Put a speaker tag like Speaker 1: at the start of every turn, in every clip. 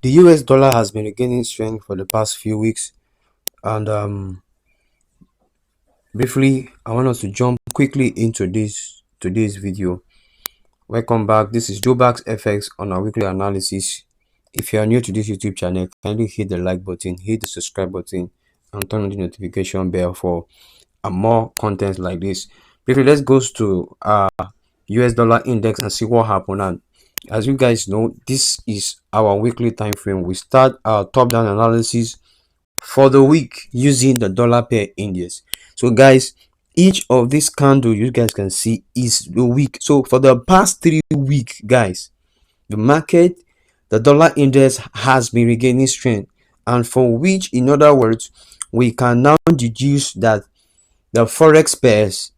Speaker 1: The US dollar has been regaining strength for the past few weeks, and briefly, I want us to jump quickly into this today's video. Welcome back. This is Jobax FX on our weekly analysis. If you are new to this YouTube channel, kindly hit the like button, hit the subscribe button, and turn on the notification bell for more content like this. Briefly, let's go to US dollar index and see what happened. And as you guys know, this is our weekly time frame. We start our top-down analysis for the week using the dollar pair index. So guys, each of these candle you guys can see is the week. So for the past 3 weeks, guys, the market, the dollar index has been regaining strength, and for which, in other words, we can now deduce that the forex pairs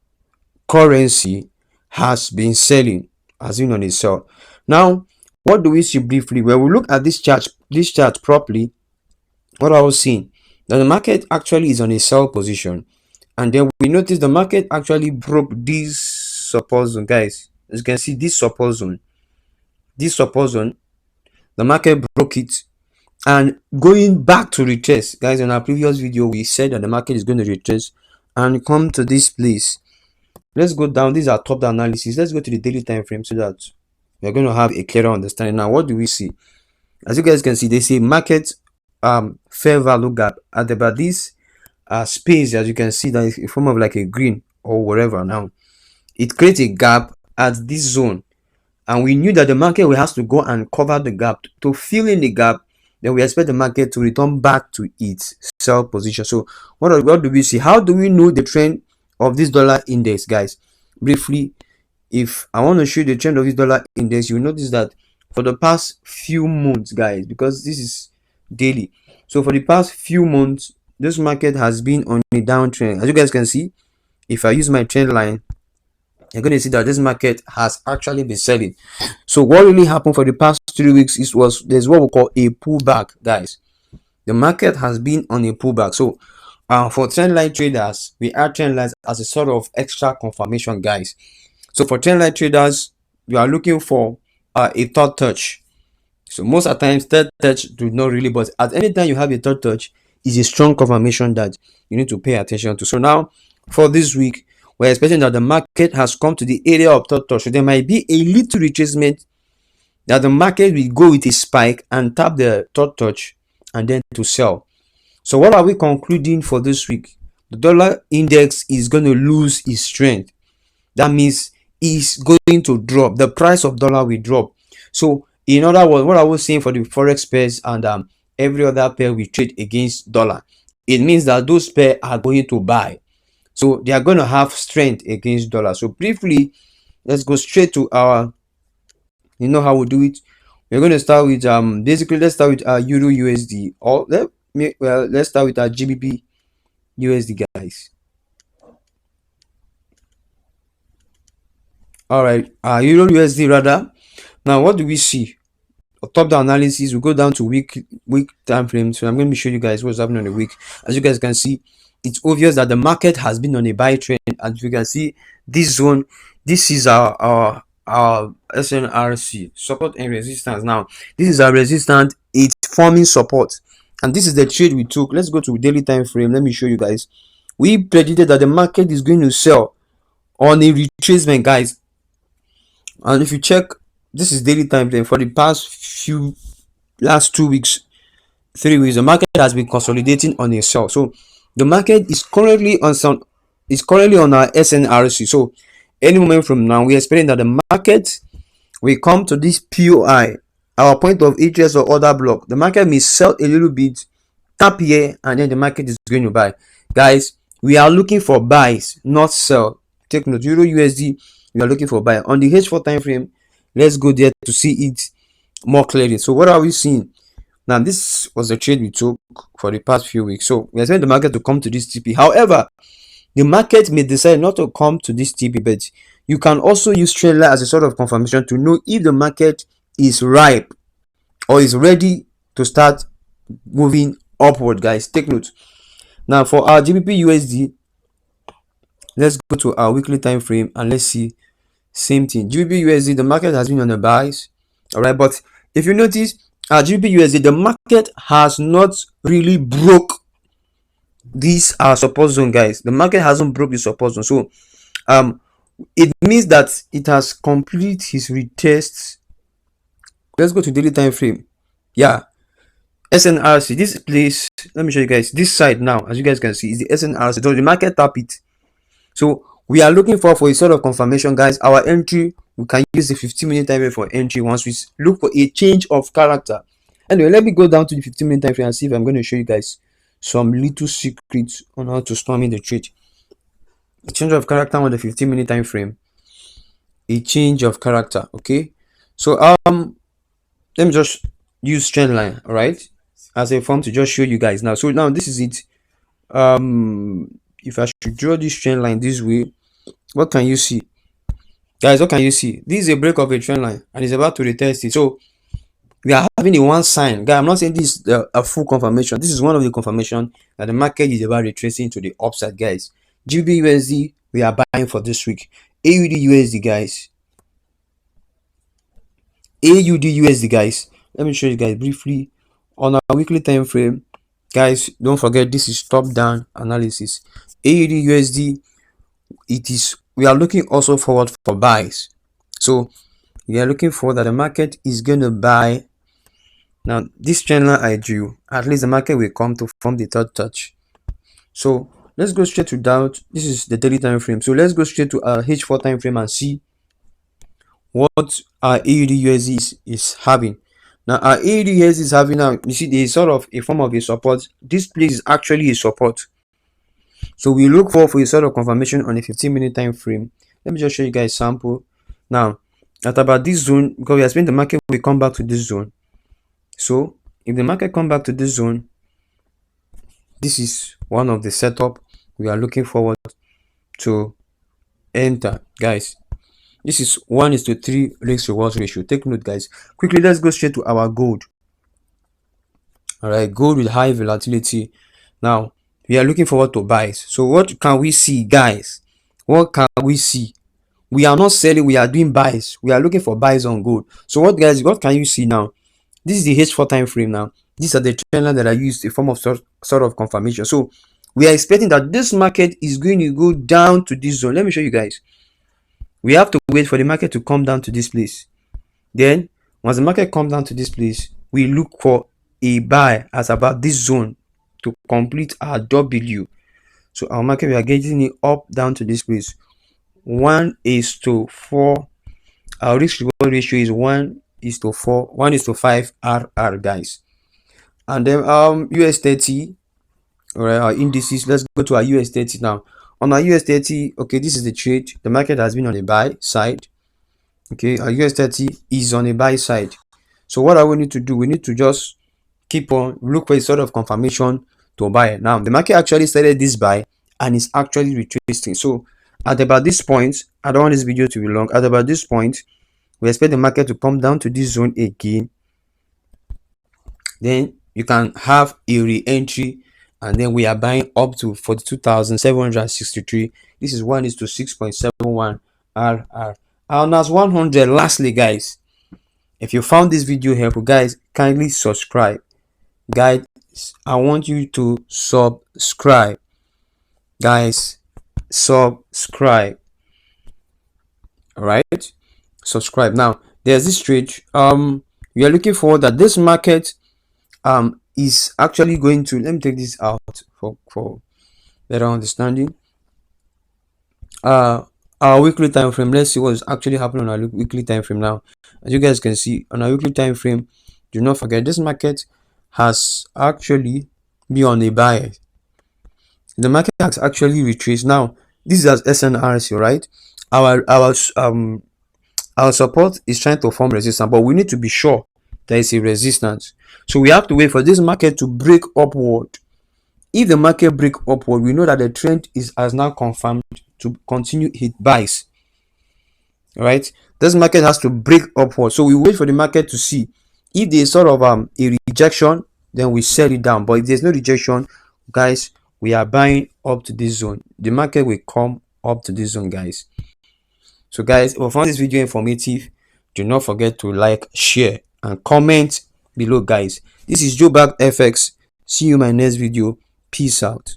Speaker 1: currency has been selling, has been on a sell. Now, what do we see briefly? When we look at this chart properly, what I was seeing, that the market actually is on a sell position, and then we notice the market actually broke this support zone, guys. As you can see, this support zone, the market broke it, and going back to retrace, guys. In our previous video, we said that the market is going to retrace and come to this place. Let's go down. These are top down analysis. Let's go to the daily time frame so that we're going to have a clearer understanding. Now, what do we see? As you guys can see, they say market fair value gap at about this space. As you can see, that is a form of like a green or whatever. Now it creates a gap at this zone, and we knew that the market will have to go and cover the gap to fill in the gap. Then we expect the market to return back to its sell position. So what do we see? How do we know the trend of this dollar index, guys? Briefly, if I want to show the trend of this dollar index, you notice that for the past few months, guys, because this is daily, so for the past few months, this market has been on a downtrend. As you guys can see, if I use my trend line, you're going to see that this market has actually been selling. So what really happened for the past 3 weeks there's what we call a pullback, guys. The market has been on a pullback. So for trend line traders, we add trend lines as a sort of extra confirmation, guys. So for trend line traders, you are looking for a third touch. So most of the times, third touch do not really, but at any time you have a third touch, is a strong confirmation that you need to pay attention to. So now, for this week, we're expecting that the market has come to the area of third touch. So there might be a little retracement, that the market will go with a spike and tap the third touch and then to sell. So what are we concluding for this week? The dollar index is going to lose its strength. That means it's going to drop. The price of dollar will drop. So in other words, what I was saying for the forex pairs and every other pair we trade against dollar, it means that those pairs are going to buy. So they are going to have strength against dollar. So briefly, let's go straight to our, you know how we do it. We're going to start with basically let's start with Euro USD, or let's start with our GBP USD, guys. All right, Euro USD rather. Now, what do we see? Top down analysis, we go down to week time frame. So I'm going to show you guys what's happening on the week. As you guys can see, it's obvious that the market has been on a buy trend. As you can see, this zone, this is our SNRC, support and resistance. Now this is our resistance, it's forming support, and this is the trade we took. Let's go to daily time frame. Let me show you guys. We predicted that the market is going to sell on a retracement, guys, and if you check, this is daily time frame. For the past last 2 weeks, 3 weeks, the market has been consolidating on a sell. So the market is currently on our SNRC. So any moment from now, we are expecting that the market will come to this POI, our point of interest or order block. The market may sell a little bit, tap here, and then the market is going to buy. Guys, we are looking for buys, not sell. Take note, Euro USD, we are looking for buy. On the H4 time frame, let's go there to see it more clearly. So what are we seeing? Now, this was the trade we took for the past few weeks. So we expect the market to come to this TP. However, the market may decide not to come to this TP, but you can also use trailer as a sort of confirmation to know if the market is ripe or is ready to start moving upward, guys. Take note. Now, for our GBP USD, let's go to our weekly time frame and let's see. Same thing. GBP USD, the market has been on the buys. All right, but if you notice, GBP USD, the market has not really broke this support zone, guys. The market hasn't broke the support zone, so it means that it has completed his retest. Let's go to daily time frame. Yeah, SNRC, this place, let me show you guys this side now. As you guys can see, is the SNRC. So the market tap it. So we are looking for a sort of confirmation, guys. Our entry, we can use the 15-minute time frame for entry once we look for a change of character. Anyway, let me go down to the 15-minute time frame and see if I'm going to show you guys some little secrets on how to storm in the trade. A change of character on the 15-minute time frame. A change of character. Okay. So let me just use trend line, all right, as a form to just show you guys now. So now this is it. If I should draw this trend line this way, what can you see, guys? What can you see? This is a break of a trend line and it's about to retest it. So we are having a one sign, guys. I'm not saying this is a full confirmation. This is one of the confirmation that the market is about retracing to the upside, guys. GBP USD, we are buying for this week. AUD USD, guys. AUD USD, guys. Let me show you guys briefly on our weekly time frame, guys. Don't forget this is top down analysis. AUD USD, we are looking also forward for buys. So we are looking for that the market is going to buy. Now this channel I drew, at least the market will come to form the third touch. So let's go straight to down. This is the daily time frame. So let's go straight to our H4 time frame and see what our AUD USD is having. Now our AUD USD is having now, you see, there is sort of a form of a support. This place is actually a support. So we look for a sort of confirmation on a 15-minute time frame. Let me just show you guys sample. Now at about this zone, because we are expecting the market will come back to this zone. So if the market come back to this zone, this is one of the setup we are looking forward to enter, guys. This is 1:3 risk reward ratio. Take note, guys. Quickly, let's go straight to our gold. All right, gold with high volatility. Now we are looking forward to buys. So what can we see, guys? What can we see? We are not selling, we are doing buys. We are looking for buys on gold. So what, guys, what can you see now? This is the H4 time frame now. These are the trend line that I used a form of sort of confirmation. So we are expecting that this market is going to go down to this zone. Let me show you guys. We have to wait for the market to come down to this place. Then once the market comes down to this place, we look for a buy at about this zone to complete our W. So our market, we are getting it up down to this place. 1:4. Our risk reward ratio is 1:4, 1:5 RR, guys. And then US30, all right, our indices. Let's go to our US30 now. On our US30, okay, this is the trade. The market has been on the buy side. Okay, our US30 is on a buy side. So what we need to do, we need to just keep on look for a sort of confirmation to buy. Now the market actually started this buy and is actually retracing. So at about this point, I don't want this video to be long. At about this point, we expect the market to come down to this zone again. Then you can have a re-entry, and then we are buying up to 42,763. This is 1:6.71 RR. And as 100, lastly, guys, if you found this video helpful, guys, kindly subscribe. Guys, I want you to subscribe. Guys, subscribe. All right, subscribe. Now there's this trade. We are looking for that this market is actually going to, let me take this out for better understanding. Our weekly time frame, let's see what's actually happening on our weekly time frame. Now as you guys can see on our weekly time frame, do not forget this market has actually been on a buy. The market has actually retraced. Now this is as SNRC, right? Our support is trying to form resistance, but we need to be sure there is a resistance. So we have to wait for this market to break upward. If the market break upward, we know that the trend has now confirmed to continue hit buys. All right, this market has to break upward. So we wait for the market to see if there's sort of a rejection, then we sell it down. But if there's no rejection, guys, we are buying up to this zone. The market will come up to this zone, guys. So guys, if you found this video informative, do not forget to like, share, and comment below, guys. This is Joe Bag FX. See you in my next video. Peace out.